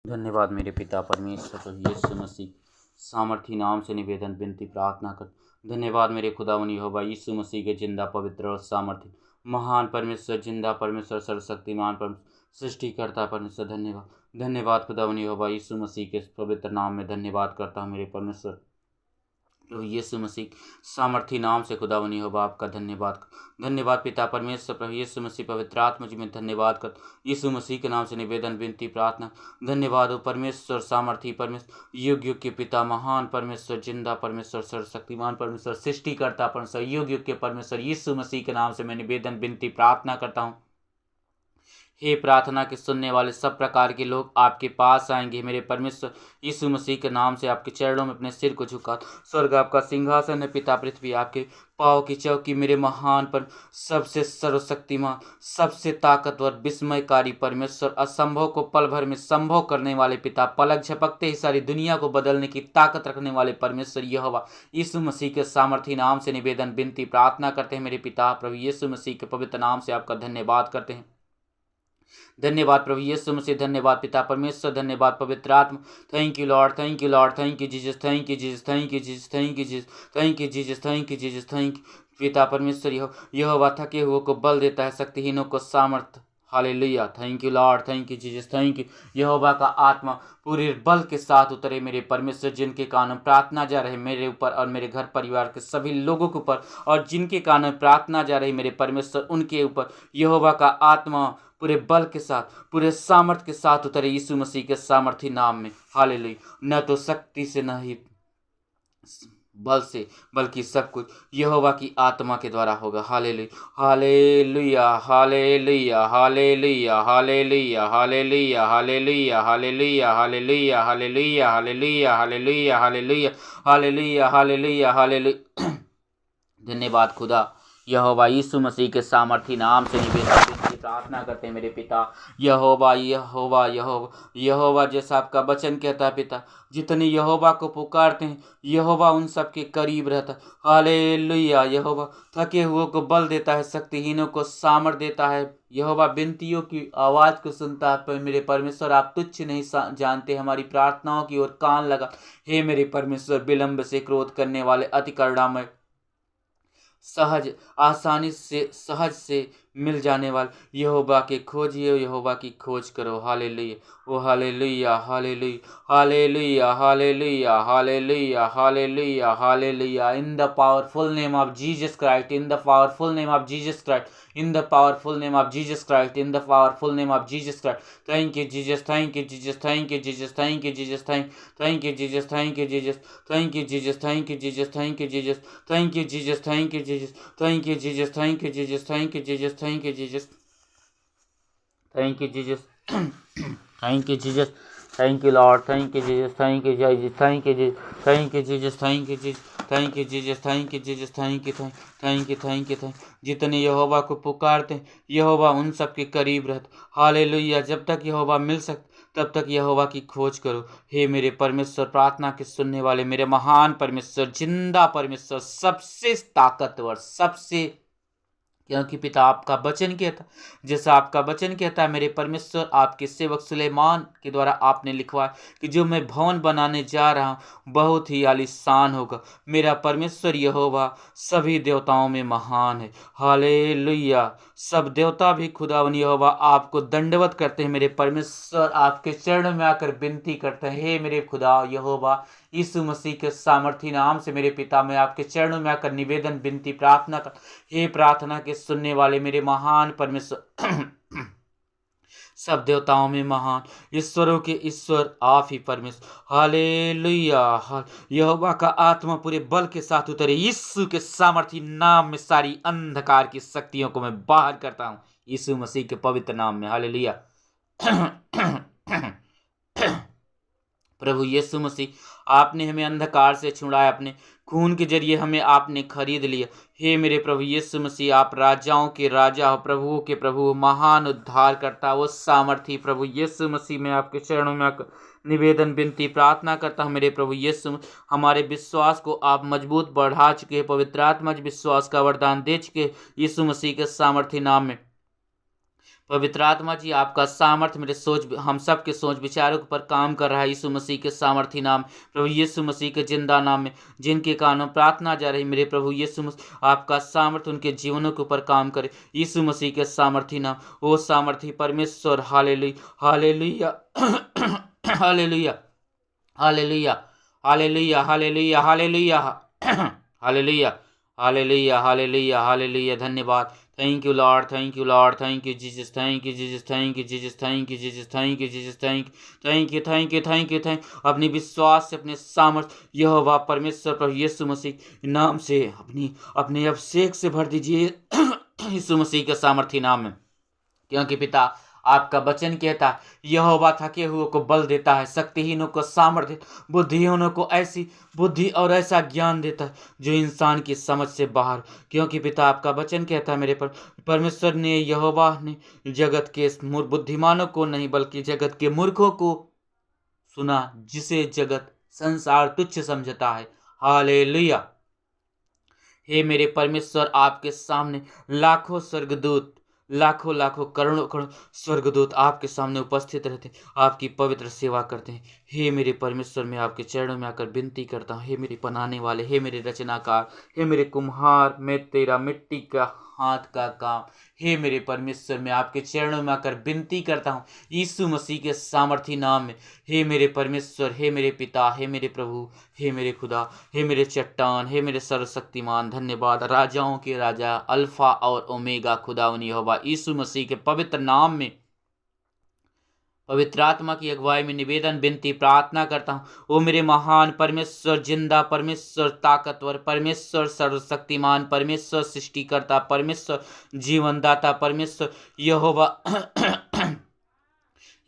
धन्यवाद मेरे पिता परमेश्वर प्रभु यीशु मसीह सामर्थी नाम से निवेदन विनती प्रार्थना कर। धन्यवाद मेरे खुदावंद यहोवा यीशु मसीह के जिंदा पवित्र और सामर्थी महान परमेश्वर, जिंदा परमेश्वर, सर्वशक्तिमान परमेश्वर, सृष्टिकर्ता परमेश्वर। धन्यवाद धन्यवाद खुदावंद यहोवा यीशु मसीह के पवित्र नाम में धन्यवाद करता हूँ मेरे परमेश्वर प्रभु यीशु मसीह सामर्थी नाम से। खुदावंद यहोवा आपका धन्यवाद धन्यवाद पिता परमेश्वर प्रभु यीशु मसीह पवित्र आत्मा जी में धन्यवाद कर। यीशु मसीह के नाम से निवेदन विनती प्रार्थना। धन्यवाद हो परमेश्वर सामर्थी परमेश्वर, युग युग के पिता, महान परमेश्वर, जिंदा परमेश्वर, सर्वशक्तिमान परमेश्वर, सृष्टिकर्ता परमेश्वर, युग युग के परमेश्वर। यीशु मसीह के नाम से मैं निवेदन विनती प्रार्थना करता हूँ। हे प्रार्थना के सुनने वाले सब प्रकार के लोग आपके पास आएंगे मेरे परमेश्वर। यीशु मसीह के नाम से आपके चरणों में अपने सिर को झुका। स्वर्ग आपका सिंहासन है पिता, पृथ्वी आपके पाँव की चौकी। मेरे महान पर सबसे सर्वशक्तिमान, सबसे ताकतवर, विस्मयकारी परमेश्वर, असंभव को पल भर में संभव करने वाले पिता, पलक झपकते ही सारी दुनिया को बदलने की ताकत रखने वाले परमेश्वर यहोवा यीशु मसीह के सामर्थी नाम से निवेदन विनती प्रार्थना करते हैं मेरे पिता प्रभु यीशु मसीह के पवित्र नाम से आपका धन्यवाद करते हैं। धन्यवाद प्रभु यीशु मसीह, धन्यवाद पिता परमेश्वर, धन्यवाद पवित्र आत्मा। Thank you lord, thank you lord, thank you Jesus, thank you Jesus, thank you Jesus, thank you Jesus, thank you Jesus, thank you Jesus, thank पिता परमेश्वर। यहोवा थके हुए को बल देता है, शक्तिहीनों को सामर्थ। Hallelujah, thank you lord, thank you Jesus, thank you. यहोवा का आत्मा पूरे बल के साथ उतरे मेरे परमेश्वर, जिनके कारण प्रार्थना जा रहे मेरे ऊपर और मेरे घर परिवार के सभी लोगों के ऊपर, और जिनके कारण प्रार्थना जा रही मेरे परमेश्वर उनके ऊपर यहोवा का आत्मा पूरे बल के साथ, पूरे सामर्थ के साथ उतरे यीशु मसीह के सामर्थी नाम में। हालेलुया। न तो शक्ति से न ही बल से, बल्कि सब कुछ यहोवा की आत्मा के द्वारा होगा। Hallelujah, hallelujah, hallelujah, hallelujah, hallelujah, hallelujah, hallelujah, hallelujah, hallelujah, hallelujah, hallelujah, hallelujah, hallelujah, hallelujah, hallelujah, hallelujah. धन्यवाद खुदा यहोवा यीशु मसीह के सामर्थी नाम से निवेदन की प्रार्थना करते हैं मेरे पिता। यहोवा यहोवा यहोवा यहोवा, जैसा आपका वचन कहता है पिता, जितने यहोवा को पुकारते हैं यहोवा उन सब के करीब रहता है। हालेलुया। यहोवा थके हुए को बल देता है, शक्तिहीनों को सामर्थ देता है। यहोवा विनतियों की आवाज़ को सुनता है। पर मेरे परमेश्वर आप तुच्छ नहीं जानते, हमारी प्रार्थनाओं की ओर कान लगा। हे मेरे परमेश्वर, विलंब से क्रोध करने वाले, अति करुणामय, सहज आसानी से सहज से मिल जाने वाले यहोवा के खोजिए, यहोवा की खोज करो। हालेलुया, ओ hallelujah, hallelujah, hallelujah, hallelujah, hallelujah, hallelujah, हालेलुया। In the powerful name of Jesus Christ, in the powerful name of Jesus Christ, in the powerful name of Jesus Christ, in the powerful name of Jesus Christ. Thank you Jesus, thank you Jesus, thank you Jesus, thank you Jesus, thank you Jesus, thank you Jesus, thank you Jesus, thank you Jesus, thank you Jesus, thank you Jesus, thank you Jesus, thank you Jesus, thank you Jesus, thank you Jesus, thank you Jesus, thank you Jesus, thank you Jesus, thank you Lord, thank you Jesus, thank you Jesus, thank you Jesus, thank you Jesus, thank you Jesus, thank you Jesus, thank you Jesus, thank you, thank you, thank you, thank। जितने यहोवा को पुकारते हैं यहोवा उन सब के करीब रहता। Hallelujah. जब तक यहोवा मिल सकता तब तक यहोवा की खोज करो। हे मेरे परमेश्वर, प्रार्थना के सुनने वाले, मेरे महान परमेश्वर, जिंदा परमेश्वर, सबसे ताकतवर, सबसे, क्योंकि पिता आपका वचन कहता, जैसा आपका वचन कहता है मेरे परमेश्वर, आपके सेवक सुलेमान के द्वारा आपने लिखवा कि जो मैं भवन बनाने जा रहा हूँ बहुत ही आलीशान होगा। मेरा परमेश्वर यहोवा सभी देवताओं में महान है। हालेलुया। सब देवता भी खुदावन यहोवा आपको दंडवत करते हैं मेरे परमेश्वर, आपके चरणों में आकर विनती करते हैं। हे मेरे खुदा यहोवा यीशु मसीह के सामर्थी नाम से मेरे पिता, मैं आपके चरणों में आकर निवेदन विनती प्रार्थना कर। हे प्रार्थना के सुनने वाले मेरे महान परमेश्वर, सब देवताओं में महान, ईश्वरों के ईश्वर आप ही परमेश्वर। हालेलुया। यहोवा का आत्मा पूरे बल के साथ उतरे। यीशु के सामर्थी नाम में सारी अंधकार की शक्तियों को मैं बाहर करता हूँ, यीशु मसीह के पवित्र नाम में। हालेलुया। प्रभु यीशु मसीह, आपने हमें अंधकार से छुड़ाया, अपने खून के जरिए हमें आपने खरीद लिया। हे मेरे प्रभु यीशु मसीह, आप राजाओं के राजा हो, प्रभुओं के प्रभु, महान उद्धार करता, वो सामर्थी प्रभु यीशु मसीह, मैं आपके चरणों में आकर निवेदन विनती प्रार्थना करता हूँ मेरे प्रभु यीशु। हमारे विश्वास को आप मजबूत बढ़ा चुके, पवित्र आत्मा विश्वास का वरदान दे चुके, यीशु मसीह के सामर्थी नाम में। पवित्र आत्मा जी, आपका सामर्थ्य मेरे सोच, हम सब के सोच विचारों पर काम कर रहा है यीशु मसीह के सामर्थी नाम, प्रभु यीशु मसीह के जिंदा नाम में, जिनके कानों प्रार्थना जा रही मेरे प्रभु यीशु मसीह, आपका सामर्थ्य उनके जीवनों के ऊपर काम करे यीशु मसीह के सामर्थी नाम। ओ सामर्थी परमेश्वर, hallelujah hallelujah hallelujah hallelujah hallelujah hallelujah hallelujah hallelujah hallelujah hallelujah hallelujah. धन्यवाद, thank you lord, thank you lord, thank you Jesus, thank you Jesus, thank you Jesus, thank you Jesus, thank you Jesus, thank thank you thank you thank you thank. अपने विश्वास से, अपने सामर्थ्य यहोवा परमेश्वर प्रभु यीशु मसीह नाम से अपने अभिषेक से भर दीजिए यीशु मसीह के सामर्थ्य नाम में, क्योंकि पिता आपका वचन कहता है यहोवा थके हुए को बल देता है, शक्तिहीनों को सामर्थ्य, बुद्धिहीनों को ऐसी बुद्धि और ऐसा ज्ञान देता है जो इंसान की समझ से बाहर। क्योंकि पिता आपका वचन कहता है मेरे परमेश्वर ने, यहोवा ने जगत के बुद्धिमानों को नहीं बल्कि जगत के मूर्खों को सुना, जिसे जगत संसार तुच्छ समझता है। हालेलुया। हे मेरे परमेश्वर, आपके सामने लाखों स्वर्गदूत, लाखों लाखों करोड़ों करोड़ स्वर्गदूत आपके सामने उपस्थित रहते, आपकी पवित्र सेवा करते हैं। हे मेरे परमेश्वर, मैं आपके चरणों में आकर विनती करता हूँ, हे मेरे बनाने वाले, हे मेरे रचनाकार, हे मेरे कुम्हार, मैं तेरा मिट्टी का हाथ का काम, हे मेरे परमेश्वर, मैं आपके चरणों में आकर विनती करता हूँ यीशु मसीह के सामर्थी नाम में। हे मेरे परमेश्वर, हे मेरे पिता, हे मेरे प्रभु, हे मेरे खुदा, हे मेरे चट्टान, हे मेरे सर्वशक्तिमान, धन्यवाद राजाओं के राजा, अल्फा और ओमेगा खुदावनी यहोवा यीशु मसीह के पवित्र नाम में, पवित्र आत्मा की अगुवाई में निवेदन विनती प्रार्थना करता हूँ। ओ मेरे महान परमेश्वर, जिंदा परमेश्वर, ताकतवर परमेश्वर, सर्वशक्तिमान परमेश्वर, सृष्टिकर्ता परमेश्वर, जीवनदाता परमेश्वर यहोवा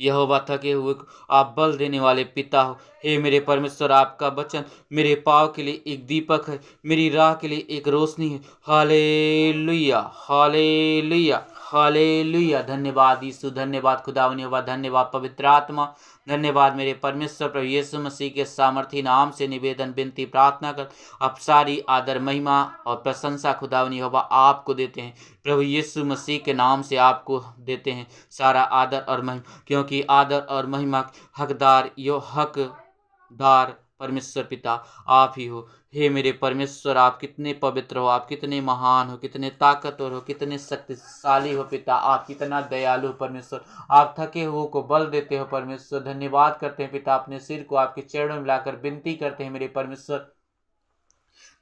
यहोवा थके हुए को आप बल देने वाले पिता हो। हे मेरे परमेश्वर, आपका वचन मेरे पाँव के लिए एक दीपक है, मेरी राह के लिए एक रोशनी है। Hallelujah hallelujah hallelujah. धन्यवाद यीशु, धन्यवाद खुदावनी यहोवा, धन्यवाद पवित्र आत्मा, धन्यवाद मेरे परमेश्वर प्रभु यीशु मसीह के सामर्थी नाम से निवेदन विनती प्रार्थना कर अब सारी आदर महिमा और प्रशंसा खुदावनी यहोवा आपको देते हैं। प्रभु यीशु मसीह के नाम से आपको देते हैं सारा आदर और महिमा, क्योंकि आदर और महिमा हकदार हकदार परमेश्वर पिता आप ही हो। हे मेरे परमेश्वर, आप कितने पवित्र हो, आप कितने महान हो, कितने ताकतवर हो, कितने शक्तिशाली हो पिता, आप कितना दयालु हो परमेश्वर, आप थके हुए को बल देते हो परमेश्वर। धन्यवाद करते हैं पिता, अपने सिर को आपके चरणों में लाकर विनती करते हैं मेरे परमेश्वर।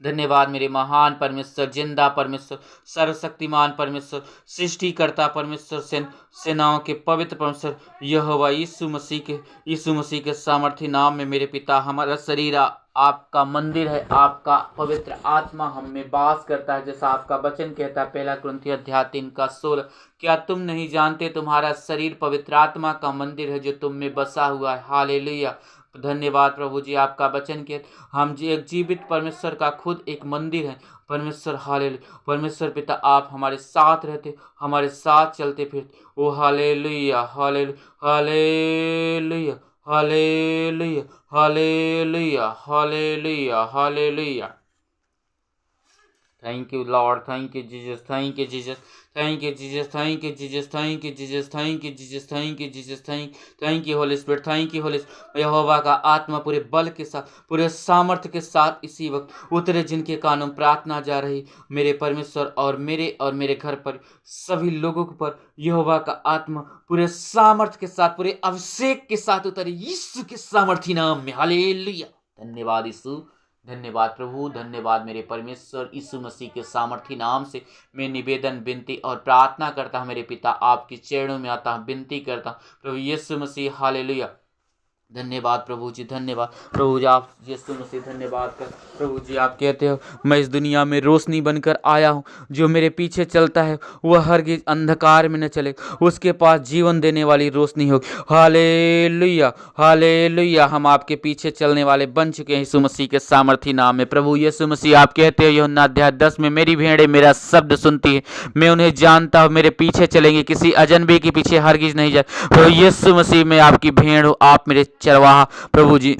धन्यवाद मेरे महान परमेश्वर, जिंदा परमेश्वर, सर्वशक्तिमान परमेश्वर, सृष्टिकर्ता परमेश्वर, सेनाओं के पवित्र परमेश्वर यहोवा यीशु मसीह के सामर्थ्य नाम में मेरे पिता, हमारा शरीर आपका मंदिर है, आपका पवित्र आत्मा हम में वास करता है, जैसा आपका वचन कहता है 1 कुरिन्थियों अध्याय 3:16। क्या तुम नहीं जानते तुम्हारा शरीर पवित्र आत्मा का मंदिर है जो तुम में बसा हुआ है। हालेलुया। धन्यवाद प्रभु जी, आपका वचन के हम जी एक जीवित परमेश्वर का खुद एक मंदिर है परमेश्वर। हालेलुया। परमेश्वर पिता, आप हमारे साथ रहते, हमारे साथ चलते फिरते। ओ hallelujah hallelujah hallelujah hallelujah hallelujah hallelujah hallelujah. Thank you lord, thank you Jesus, thank you Jesus, thank you Jesus, thank you Jesus, thank you Jesus, thank you Jesus, thank you Jesus, thank you holy spirit, thank you holy spirit. यहोवा का आत्मा पूरे बल के साथ, पूरे सामर्थ्य के साथ इसी वक्त उतरे, जिनके कानों प्रार्थना जा रही मेरे परमेश्वर, और मेरे घर पर सभी लोगों के ऊपर यहोवा का आत्मा पूरे सामर्थ्य के साथ, पूरे अभिषेक के साथ उतरे यीशु के सामर्थ्य नाम में। हालेलुया। धन्यवाद यीशु, धन्यवाद प्रभु, धन्यवाद मेरे परमेश्वर। यीशु मसीह के सामर्थी नाम से मैं निवेदन विनती और प्रार्थना करता हूँ मेरे पिता, आपके चरणों में आता हूँ, विनती करता हूँ प्रभु यीशु मसीह। हालेलुया। धन्यवाद प्रभु जी, धन्यवाद प्रभु जी, आप यीशु मसीह धन्यवाद कर प्रभु जी। आप कहते हो मैं इस दुनिया में रोशनी बनकर आया हूँ, जो मेरे पीछे चलता है वह हरगिज अंधकार में न चले, उसके पास जीवन देने वाली रोशनी होगी। Hallelujah hallelujah. हम आपके पीछे चलने वाले बन चुके हैं यीशु मसीह के सामर्थी नाम में। प्रभु यीशु मसीह, आप कहते हो यूहन्ना अध्याय 10 में, मेरी भेड़ें मेरा शब्द सुनती है, मैं उन्हें जानता हूँ, मेरे पीछे चलेंगे, किसी अजनबी के पीछे हरगिज नहीं जाए। प्रभु यीशु मसीह, मैं आपकी भेड़ हूँ, आप मेरे चरवाहा। प्रभु जी,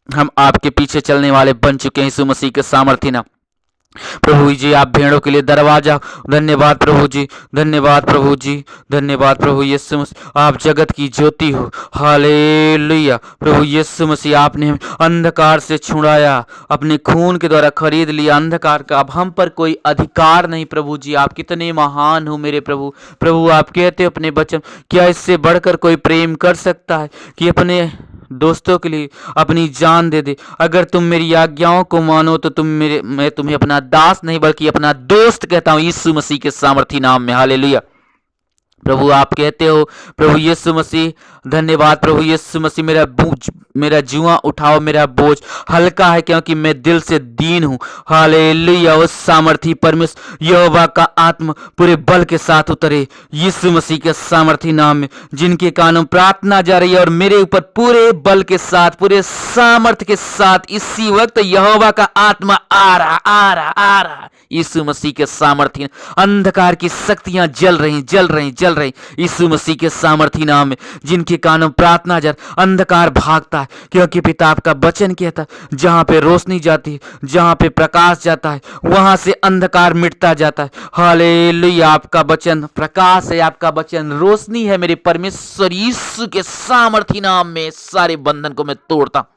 हम आपके पीछे चलने वाले बन चुके हैं यीशु मसीह के सामर्थ्य नाम। प्रभु जी आप भेड़ों के लिए दरवाजा। धन्यवाद प्रभु जी, धन्यवाद प्रभु जी, धन्यवाद प्रभु यीशु मसीह, आप जगत की ज्योति हो। हालेलुया प्रभु यीशु मसीह, आपने हमें अंधकार से छुड़ाया, अपने खून के द्वारा खरीद लिया अंधकार का। अब हम पर कोई अधिकार नहीं। प्रभु जी आप कितने महान हो मेरे प्रभु। प्रभु आप कहते हो अपने वचन, क्या इससे बढ़कर कोई प्रेम कर सकता है कि अपने दोस्तों के लिए अपनी जान दे दे। अगर तुम मेरी आज्ञाओं को मानो तो मैं तुम्हें अपना दास नहीं बल्कि अपना दोस्त कहता हूं, यीशु मसीह के सामर्थी नाम में। हालेलुया प्रभु आप कहते हो प्रभु यीशु मसीह, धन्यवाद प्रभु यीशु मसीह, मेरा जुआ उठाओ, मेरा बोझ हल्का है क्योंकि मैं दिल से दीन हूँ। हालेलुया उस सामर्थी परमेश्वर यहोवा का आत्मा पूरे बल के साथ उतरे यीशु मसीह के सामर्थी नाम में, जिनके कानों प्रार्थना जा रही है और मेरे ऊपर पूरे बल के साथ, पूरे सामर्थ्य के साथ इसी वक्त यहोवा का आत्मा आ रहा आ रहा आ रहा। यीशु मसीह के सामर्थी, अंधकार की शक्तियां जल रही जल रही जल रही यीशु मसीह के सामर्थी नाम में, जिनके कानों प्रार्थना जर अंधकार भागता है क्योंकि पिता आपका वचन कहता है जहां पे रोशनी जाती है, जहां पे प्रकाश जाता है, वहां से अंधकार मिटता जाता है। हालेलुया आपका वचन प्रकाश है, आपका वचन रोशनी है। मेरे परमेश्वर यीशु के सामर्थी नाम में सारे बंधन को मैं तोड़ता हूं।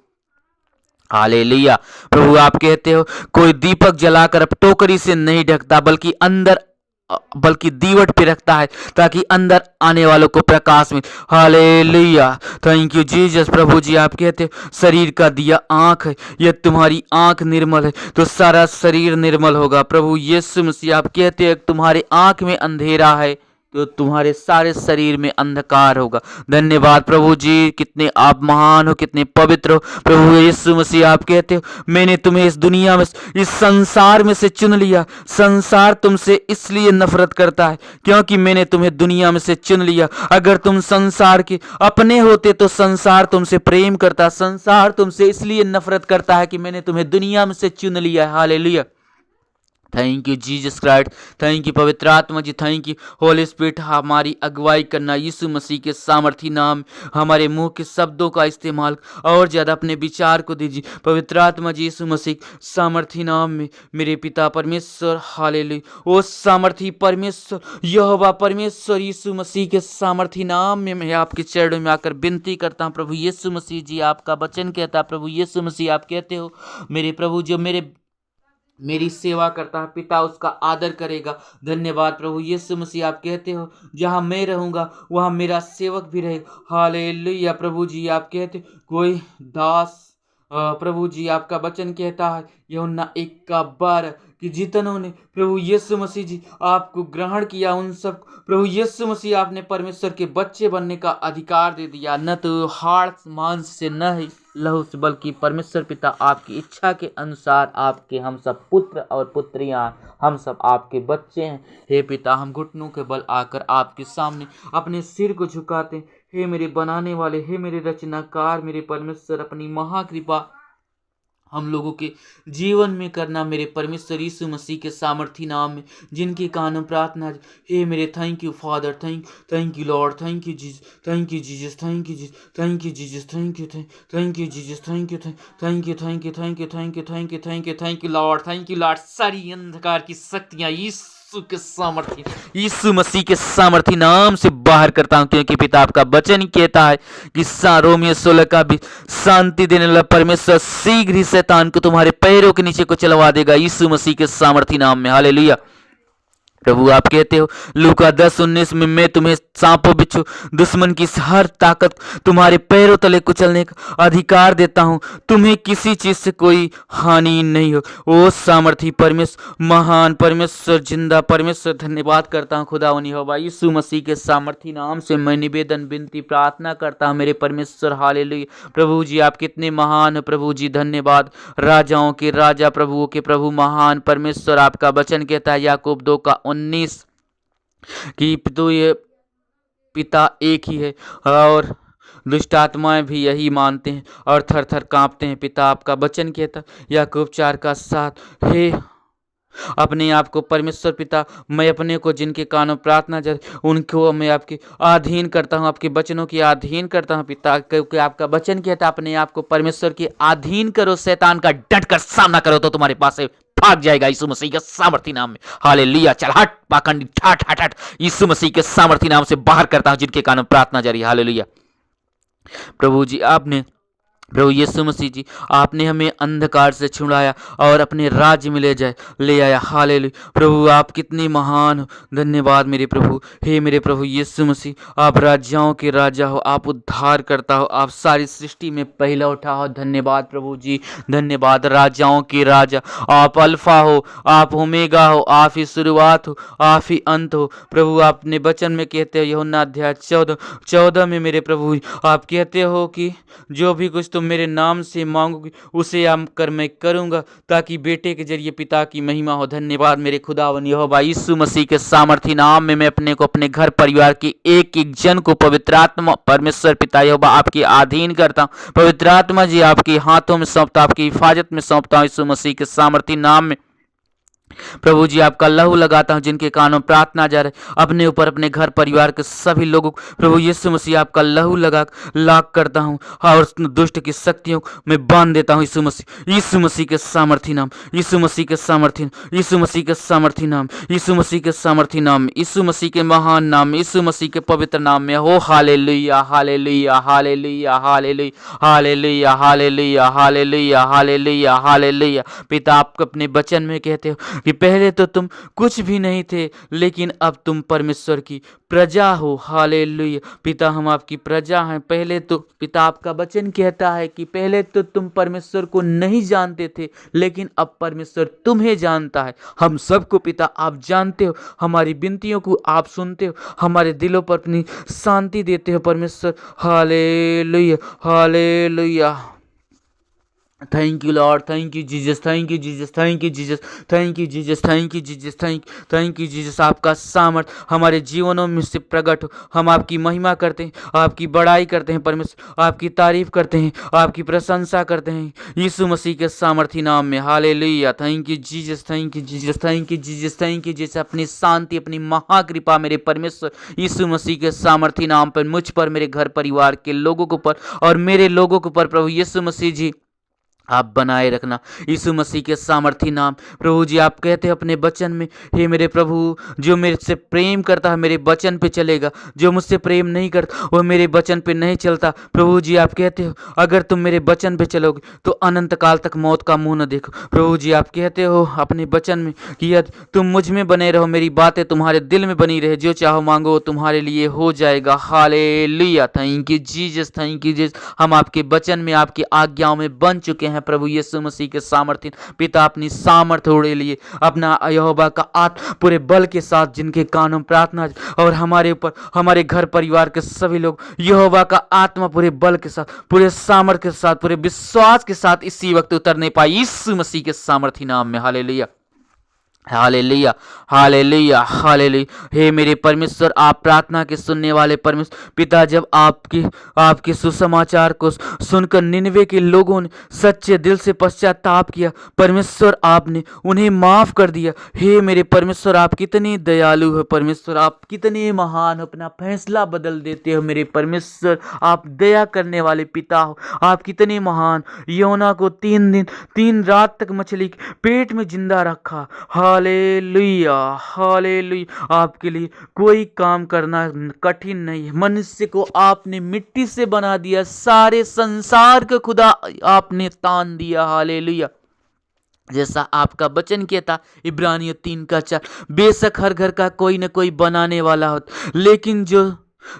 हालेलुया प्रभु आप कहते हो कोई दीपक जलाकर अब टोकरी से नहीं ढकता बल्कि दीवट पे रखता है ताकि अंदर आने वालों को प्रकाश मिले। Hallelujah thank you Jesus. प्रभु जी आप कहते हो शरीर का दिया आंख है, यह तुम्हारी आंख निर्मल है तो सारा शरीर निर्मल होगा। प्रभु यीशु मसीह आप कहते हो तुम्हारे आंख में अंधेरा है तो तुम्हारे सारे शरीर में अंधकार होगा। धन्यवाद प्रभु जी, कितने आप महान हो, कितने पवित्र हो। प्रभु यीशु मसीह आप कहते हो मैंने तुम्हें इस दुनिया में, इस संसार में से चुन लिया। संसार तुमसे इसलिए नफरत करता है क्योंकि मैंने तुम्हें दुनिया में से चुन लिया। अगर तुम संसार के अपने होते तो संसार तुमसे प्रेम करता। संसार तुमसे इसलिए नफरत करता है कि मैंने तुम्हें दुनिया में से चुन लिया है। Hallelujah thank you Jesus Christ, thank you पवित्र आत्मा जी, थैंक यू होली स्पिरिट हमारी अगुवाई करना यीशु मसीह के सामर्थी नाम। हमारे मुंह के शब्दों का इस्तेमाल और ज़्यादा अपने विचार को दीजिए पवित्र आत्मा जी यीशु मसीह सामर्थी नाम में। मेरे पिता परमेश्वर हालेलुया ओ सामर्थी परमेश्वर यहोवा परमेश्वर यीशु मसीह के सामर्थी नाम में मैं आपके चरणों में आकर विनती करता हूँ। प्रभु यीशु मसीह जी आपका वचन कहता है, प्रभु यीशु मसीह आप कहते हो मेरे प्रभु जो मेरी सेवा करता है पिता उसका आदर करेगा। धन्यवाद प्रभु यीशु मसीह आप कहते हो जहाँ मैं रहूँगा वहाँ मेरा सेवक भी रहेगा। हालेलुया प्रभु जी आप कहते हो कोई दास प्रभु जी आपका वचन कहता है यूहन्ना 1:12 कि जितनों ने प्रभु यीशु मसीह जी आपको ग्रहण किया उन सब प्रभु यीशु मसीह आपने परमेश्वर के बच्चे बनने का अधिकार दे दिया। न तो हाड़ मांस से न ही लहू से बल्कि परमेश्वर पिता आपकी इच्छा के अनुसार आपके हम सब पुत्र और पुत्रियां हम सब आपके बच्चे हैं। हे पिता हम घुटनों के बल आकर आपके सामने अपने सिर को झुकाते हैं। हे मेरे बनाने वाले, हे मेरे रचनाकार, मेरे परमेश्वर अपनी महाकृपा हम लोगों के जीवन में करना मेरे परमेश्वर यीशु मसीह के सामर्थी नाम में, जिनके कानों प्रार्थना। हे मेरे thank you father, thank you lord, thank you Jesus, thank you Jesus, thank you Jesus, thank you Jesus, thank you thank you Jesus, thank you thank you thank you thank you thank you thank you thank you thank you lord, thank you Lord. सारी अंधकार की शक्तियां यीशु के सामर्थी यीशु मसीह के सामर्थी नाम से बाहर करता हूं क्योंकि पिता आपका वचन कहता है कि रोमियो 16 का भी शांति देने वाला परमेश्वर शीघ्र ही शैतान को तुम्हारे पैरों के नीचे को चलवा देगा यीशु मसीह के सामर्थी नाम में। हालेलुया प्रभु आप कहते हो लूका 10:19 में मैं तुम्हें सांपों बिच्छू दुश्मन की हर ताकत तुम्हारे पैरों तले कुचलने का अधिकार देता हूं, तुम्हें किसी चीज से कोई हानि नहीं हो। ओ सामर्थी परमेश्वर, महान परमेश्वर, जिंदा परमेश्वर, धन्यवाद करता हूं खुदा यहोवा यीशु मसीह के सामर्थी नाम से मैं निवेदन विनती प्रार्थना करता हूं मेरे परमेश्वर। हालेलुया प्रभु जी आप कितने महान हो प्रभु जी, धन्यवाद। राजाओं के राजा प्रभुओं के प्रभु महान परमेश्वर आपका वचन कहता है याकूब 2:19 कि तो ये पिता एक ही है और दुष्ट आत्माएं भी यही मानते हैं और थर थर कांपते हैं। पिता आपका वचन कहता याकूब 4:7 हे अपने आप को परमेश्वर पिता मैं अपने को जिनके कानों प्रार्थना जाती उनको मैं आपके अधीन करता हूँ, आपके वचनों के अधीन करता हूँ पिता, क्योंकि आपका वचन कहता अपने आप को परमेश्वर के अधीन करो, शैतान का डट कर सामना करो तो तुम्हारे पास है भाग जाएगा यीशु मसीह के सामर्थी नाम में। हालेलुया। चल हट पाखंडी, हट हट हट, यीशु मसीह के सामर्थी नाम से बाहर करता हूं, जिनके कारण प्रार्थना जारी। हालेलुया। प्रभु जी आपने, प्रभु यीशु मसीह जी आपने हमें अंधकार से छुड़ाया और अपने राज्य में ले आया। हालेलुया। प्रभु आप कितने महान हो। धन्यवाद मेरे प्रभु। हे मेरे प्रभु यीशु मसीह, आप राजाओं के राजा हो, आप उद्धार करता हो, आप सारी सृष्टि में पहला उठा हो। धन्यवाद प्रभु जी, धन्यवाद। राजाओं के राजा, आप अल्फा हो, आप ओमेगा हो, आप ही शुरुआत हो, आप ही अंत हो। प्रभु आपने वचन में कहते हो, यूहन्ना अध्याय 14 में मेरे प्रभु आप कहते हो कि जो भी कुछ तुम मेरे नाम से मांगोगे उसे कर मैं करूंगा, ताकि बेटे के जरिए पिता की महिमा हो। धन्यवाद मेरे खुदावन यहोवा यीशु मसीह के सामर्थी नाम में मैं अपने को, अपने घर परिवार के एक एक जन को पवित्र आत्मा परमेश्वर पिता यहोवा आपके अधीन करता हूं। पवित्र आत्मा जी आपके हाथों में सौंपता, आपकी हिफाजत में सौंपता हूं यीशु मसीह के सामर्थी नाम में। प्रभु जी आपका लहू लगाता हूं, जिनके कानों प्रार्थना जा रहे अपने ऊपर, अपने घर परिवार के सभी लोगों को प्रभु यीशु मसीह आपका लहू लाग करता हूं, और दुष्ट की शक्तियों में बांध देता हूं यीशु मसीह के सामर्थी नाम, यीशु मसीह के सामर्थी, यीशु मसीह के सामर्थी नाम, यीशु मसीह के सामर्थी नाम, यीशु मसीह के महान नाम, यीशु मसीह के पवित्र नाम में हो। Hallelujah hallelujah hallelujah hallelujah hallelujah hallelujah hallelujah hallelujah hallelujah. पिता आप अपने वचन में कहते हो कि पहले तो तुम कुछ भी नहीं थे, लेकिन अब तुम परमेश्वर की प्रजा हो। हालेलुया। पिता हम आपकी प्रजा हैं। पहले तो पिता आपका वचन कहता है कि पहले तो तुम परमेश्वर को नहीं जानते थे, लेकिन अब परमेश्वर तुम्हें जानता है। हम सबको पिता आप जानते हो, हमारी विनतियों को आप सुनते हो, हमारे दिलों पर अपनी शांति देते हो परमेश्वर। Hallelujah hallelujah. Thank you lord, thank you Jesus, thank you Jesus, thank you Jesus, thank you Jesus, thank you Jesus, thank you Jesus. आपका सामर्थ हमारे जीवनों में से प्रकट हो। हम आपकी महिमा करते हैं, आपकी बड़ाई करते हैं परमेश्वर, आपकी तारीफ करते हैं, आपकी प्रशंसा करते हैं यीशु मसीह के सामर्थी नाम में। Hallelujah. Thank you Jesus, thank you Jesus, thank you Jesus, thank you Jesus. अपनी शांति, अपनी महाकृपा मेरे परमेश्वर यीशु मसीह के सामर्थी नाम पर, मुझ पर, मेरे घर परिवार के लोगों के ऊपर और मेरे लोगों के ऊपर प्रभु यीशु मसीह जी आप बनाए रखना यीशु मसीह के सामर्थी नाम। प्रभु जी आप कहते हैं अपने वचन में, हे मेरे प्रभु जो मेरे से प्रेम करता है मेरे वचन पे चलेगा, जो मुझसे प्रेम नहीं करता वो मेरे वचन पे नहीं चलता। प्रभु जी आप कहते हो अगर तुम मेरे वचन पे चलोगे तो अनंत काल तक मौत का मुंह न देखो। प्रभु जी आप कहते हो अपने वचन में कि यदि तुम मुझ में बने रहो, मेरी बातें तुम्हारे दिल में बनी रहे, जो चाहो मांगो वो तुम्हारे लिए हो जाएगा। Hallelujah. Thank you Jesus, thank you Jesus. हम आपके वचन में, आपकी आज्ञाओं में बन चुके हैं प्रभु यीशु मसीह के सामर्थी पिता। अपनी सामर्थ उड़े लिए अपना यहोवा का आत्मा पूरे बल के साथ, जिनके कानों प्रार्थना और हमारे ऊपर, हमारे घर परिवार के सभी लोग यहोवा का आत्मा पूरे बल के साथ, पूरे सामर्थ के साथ, पूरे विश्वास के साथ इसी वक्त उतरने पाए यीशु मसीह के सामर्थी नाम में। Hallelujah hallelujah hallelujah hallelujah. हे मेरे परमेश्वर आप प्रार्थना के सुनने वाले परमेश्वर पिता, जब आपके सुसमाचार को सुनकर निनवे के लोगों ने सच्चे दिल से पश्चाताप किया, परमेश्वर आपने उन्हें माफ कर दिया। हे मेरे परमेश्वर आप कितने दयालु हो परमेश्वर, आप कितने महान हो, अपना फैसला बदल देते हो मेरे परमेश्वर, आप दया करने वाले पिता हो, आप कितने महान। योना को 3 दिन 3 रात तक मछली के पेट में जिंदा रखा। Hallelujah hallelujah. आपके लिए कोई काम करना कठिन नहीं है। मनुष्य को आपने मिट्टी से बना दिया, सारे संसार का खुदा आपने तान दिया। हालेलुया। जैसा आपका वचन कहता इब्रानियों 3:4, बेशक हर घर का कोई न कोई बनाने वाला होता, लेकिन जो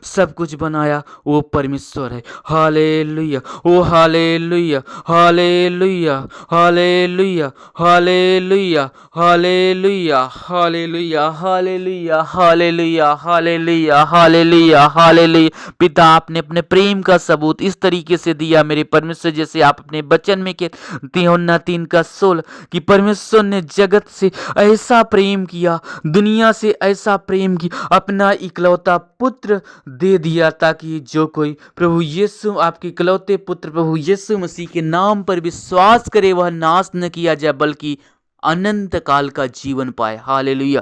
सब कुछ बनाया वो परमेश्वर है। हालेलुया ओ hallelujah hallelujah hallelujah hallelujah hallelujah hallelujah hallelujah hallelujah hallelujah hallelujah hallelujah. पिता आपने अपने प्रेम का सबूत इस तरीके से दिया मेरे परमेश्वर, जैसे आप अपने वचन में कहते यूहन्ना 3:16 कि परमेश्वर ने जगत से ऐसा प्रेम किया, दुनिया से ऐसा प्रेम किया, अपना इकलौता पुत्र दे दिया, ताकि जो कोई प्रभु यीशु आपके इकलौते पुत्र प्रभु यीशु मसीह के नाम पर विश्वास करे वह नाश न किया जाए, बल्कि अनंत काल का जीवन पाए। हालेलुया।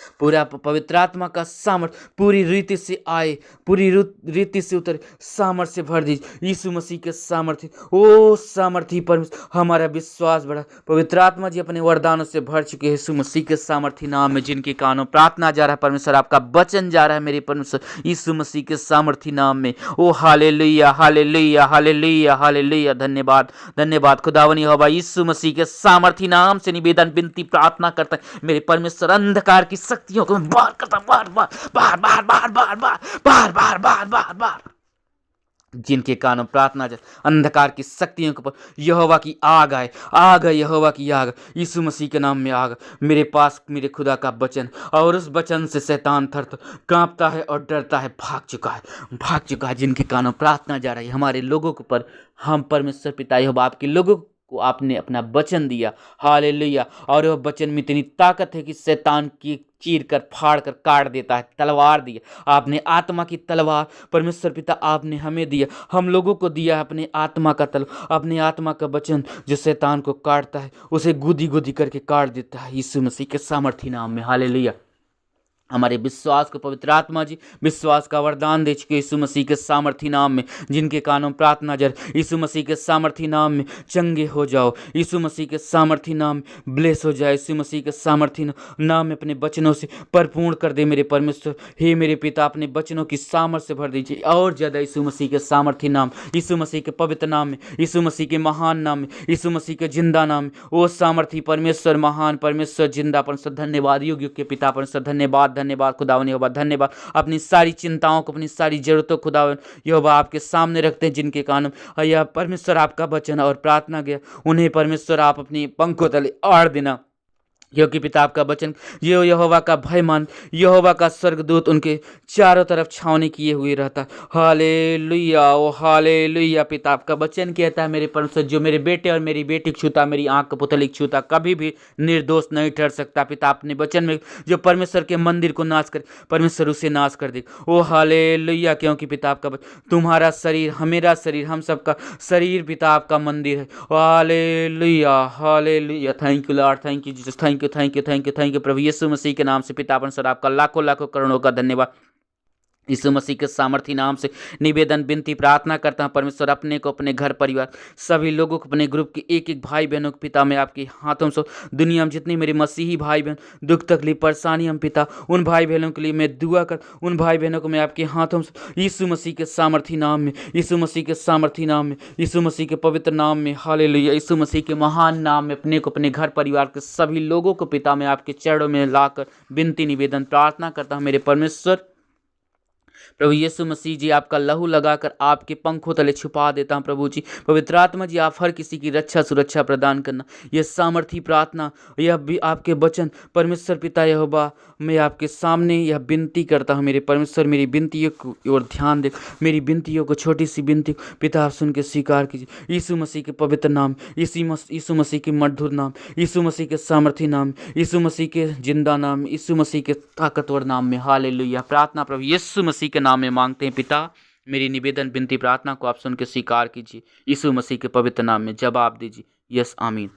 पूरा पवित्र आत्मा का सामर्थ पूरी रीति से आए, पूरी रीति से उतरे, सामर्थ से भर दीजिए यीशु मसीह के सामर्थ्य। ओ सामर्थी परमेश्वर, हमारा विश्वास बढ़ा। पवित्र आत्मा जी अपने वरदानों से भर चुके हैं यीशु मसीह के सामर्थी नाम में, जिनके कानों प्रार्थना जा रहा है परमेश्वर, आपका वचन जा रहा है मेरे परमेश्वर यीशु मसीह के सामर्थी नाम में। ओ हालेलुया हालेलुया हालेलुया हालेलुया। धन्यवाद धन्यवाद खुदावन यहोवा, यीशु मसीह के सामर्थी नाम से निवेदन विनती प्रार्थना करता है मेरे परमेश्वर, अंधकार की शक्तियों को मैं बाहर करता हूं, बाहर बाहर बाहर बाहर बाहर बाहर बाहर बाहर बाहर बाहर। जिनके कानों प्रार्थना जाए, अंधकार की शक्तियों के ऊपर यहोवा की आग आए, आग है यहोवा की आग, यीशु मसीह के नाम में आग मेरे पास, मेरे खुदा का वचन, और उस वचन से शैतान थर कांपता है और डरता है, भाग चुका है। जिनके कानों प्रार्थना जा रही है हमारे लोगों के ऊपर, हम परमेश्वर पिता यहोवा आपके लोगों को आपने अपना वचन दिया, हालेलुया। और वह वचन में इतनी ताकत है कि शैतान की चीर कर फाड़ कर काट देता है। तलवार दिया आपने, आत्मा की तलवार परमेश्वर पिता आपने हमें दिया, हम लोगों को दिया है अपने आत्मा का तलवार, अपने आत्मा का वचन जो शैतान को काटता है, उसे गुदी गुदी करके काट देता है यीशु मसीह के सामर्थी नाम में, हालेलुया। हमारे विश्वास को पवित्र आत्मा जी विश्वास का वरदान दे चुके यीशु मसीह के सामर्थी नाम में, जिनके कानों प्रार्थना जर यीशु मसीह के सामर्थी नाम में चंगे हो जाओ, यीशु मसीह के सामर्थी नाम में ब्लेस हो जाए, यीशु मसीह के सामर्थी नाम में अपने वचनों से परिपूर्ण कर दे मेरे परमेश्वर। हे मेरे पिता, अपने वचनों की सामर्थ से भर दीजिए और ज़्यादा यीशु मसीह के सामर्थी नाम, यीशु मसीह के पवित्र नाम में, यीशु मसीह के महान नाम में, यीशु मसीह के जिंदा नाम में। ओ सामर्थी परमेश्वर, महान परमेश्वर, जिंदा परमेश्वर, धन्यवाद युग युग के पिता परमेश्वर, धन्यवाद धन्यवाद खुदावन यहोवा, धन्यवाद। अपनी सारी चिंताओं को, अपनी सारी जरूरतों खुदावन यहोवा आपके सामने रखते हैं, जिनके कानों या परमेश्वर आपका वचन और प्रार्थना गया, उन्हें परमेश्वर आप अपनी पंखों तले आड़ देना, क्योंकि पिता आपका वचन ये यहोवा का भय मान, यहोवा का स्वर्गदूत उनके चारों तरफ छावनी किए हुए रहता। हालेलुया ओ हालेलुया। पिता आपका वचन कहता है मेरे परमेश्वर, जो मेरे बेटे और मेरी बेटी को छूता, मेरी आंख को पुतली को छूता, कभी भी निर्दोष नहीं ठहर सकता। पिता अपने वचन में जो परमेश्वर के मंदिर को नाश करे, परमेश्वर उसे नाश कर दे। ओ हालेलुया, क्योंकि पिता आपका तुम्हारा शरीर, मेरा शरीर, हम सबका शरीर पिता आपका मंदिर है। Hallelujah hallelujah. Thank you lord, thank you Jesus, thank you प्रभु यीशु मसीह के नाम से पिता परमेश्वर आपका लाखों लाखों करोड़ों का धन्यवाद। यीशु मसीह के सामर्थी नाम से निवेदन विनती प्रार्थना करता हूँ परमेश्वर, अपने को, अपने घर परिवार, सभी लोगों को, अपने ग्रुप के एक एक भाई बहनों को पिता मैं आपके हाथों से, दुनिया में जितने मेरे मसीही भाई बहन दुख तकलीफ परेशानी हम पिता, उन भाई बहनों के लिए मैं दुआ कर, उन भाई बहनों को मैं आपके हाथों से यीशु मसीह के सामर्थी नाम में, यीशु मसीह के सामर्थी नाम में, यीशु मसीह के पवित्र नाम में, हालेलुया, यीशु मसीह के महान नाम में अपने को, अपने घर परिवार के सभी लोगों को पिता मैं आपके चरणों में लाकर विनती निवेदन प्रार्थना करता हूँ मेरे परमेश्वर। प्रभु यीशु मसीह जी, आपका लहू लगाकर आपके पंखों तले छुपा देता हूं प्रभु जी। पवित्र आत्मा जी, आप हर किसी की रक्षा सुरक्षा प्रदान करना। यह सामर्थी प्रार्थना, यह भी आपके वचन परमेश्वर पिता यहोवा, मैं आपके सामने यह विनती करता हूं मेरे परमेश्वर, मेरी विनतियों की ओर ध्यान दे, मेरी विनतियों को, छोटी सी विनती पिता आप सुन के स्वीकार कीजिए। यीशु मसीह के पवित्र नाम, यीशु मसीह के मधुर नाम, यीशु मसीह के सामर्थी नाम, यीशु मसीह के जिंदा नाम, यीशु मसीह के ताकतवर नाम में, हालेलुया। प्रार्थना प्रभु यीशु मसीह के नाम में मांगते हैं पिता, मेरी निवेदन विनती प्रार्थना को आप सुन के स्वीकार कीजिए। यीशु मसीह के पवित्र नाम में जवाब दीजिए, यस आमीन।